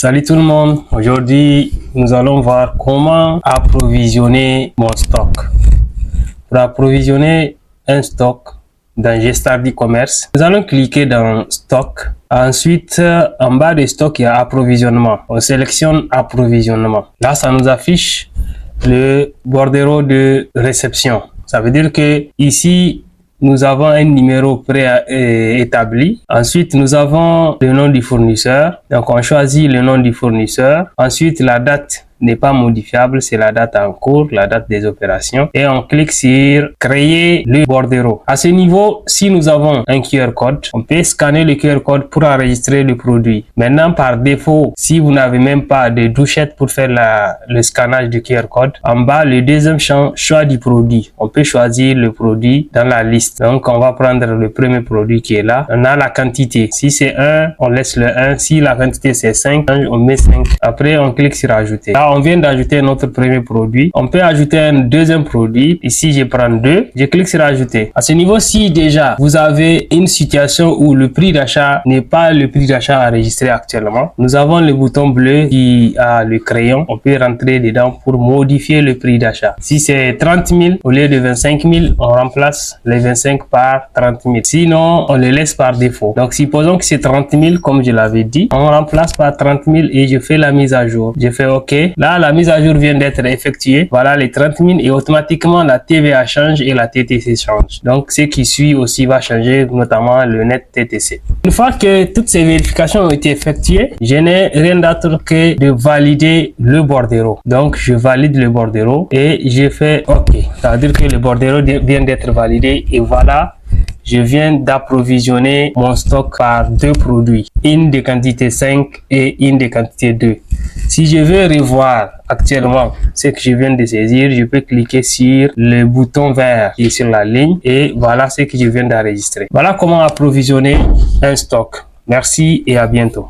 Salut tout le monde, aujourd'hui nous allons voir comment approvisionner mon stock. Pour approvisionner un stock dans Gestar d'e-commerce, nous allons cliquer dans stock. Ensuite, en bas de stock, il y a approvisionnement. On sélectionne approvisionnement. Là, ça nous affiche le bordereau de réception. Ça veut dire que ici, nous avons un numéro préétabli. Ensuite, nous avons le nom du fournisseur. Donc, on choisit le nom du fournisseur. Ensuite, la date n'est pas modifiable, c'est la date en cours, la date des opérations. Et on clique sur créer le bordereau. À ce niveau, si nous avons un QR code, on peut scanner le QR code pour enregistrer le produit. Maintenant, par défaut, si vous n'avez même pas de douchette pour faire le scannage du QR code, en bas, le deuxième champ, choix du produit. On peut choisir le produit dans la liste. Donc, on va prendre le premier produit qui est là. On a la quantité. Si c'est 1, on laisse le 1. Si la quantité c'est 5, on met 5. Après, on clique sur ajouter. Là, on vient d'ajouter notre premier produit. On peut ajouter un deuxième produit. Ici, je prends 2. Je clique sur ajouter. À ce niveau, si déjà vous avez une situation où le prix d'achat n'est pas le prix d'achat enregistré actuellement, nous avons le bouton bleu qui a le crayon. On peut rentrer dedans pour modifier le prix d'achat. Si c'est 30 000 au lieu de 25 000, on remplace les 25 par 30 000. Sinon, on les laisse par défaut. Donc, supposons que c'est 30 000 comme je l'avais dit. On remplace par 30 000 et je fais la mise à jour. Je fais OK. Là, la mise à jour vient d'être effectuée. Voilà les 30 000 et automatiquement la TVA change et la TTC change. Donc, ce qui suit aussi va changer, notamment le net TTC. Une fois que toutes ces vérifications ont été effectuées, je n'ai rien d'autre que de valider le bordereau. Donc, je valide le bordereau et je fais OK. Ça veut dire que le bordereau vient d'être validé et voilà. Je viens d'approvisionner mon stock par 2 produits, une de quantité 5 et une de quantité 2. Si je veux revoir actuellement ce que je viens de saisir, je peux cliquer sur le bouton vert qui est sur la ligne et voilà ce que je viens d'enregistrer. Voilà comment approvisionner un stock. Merci et à bientôt.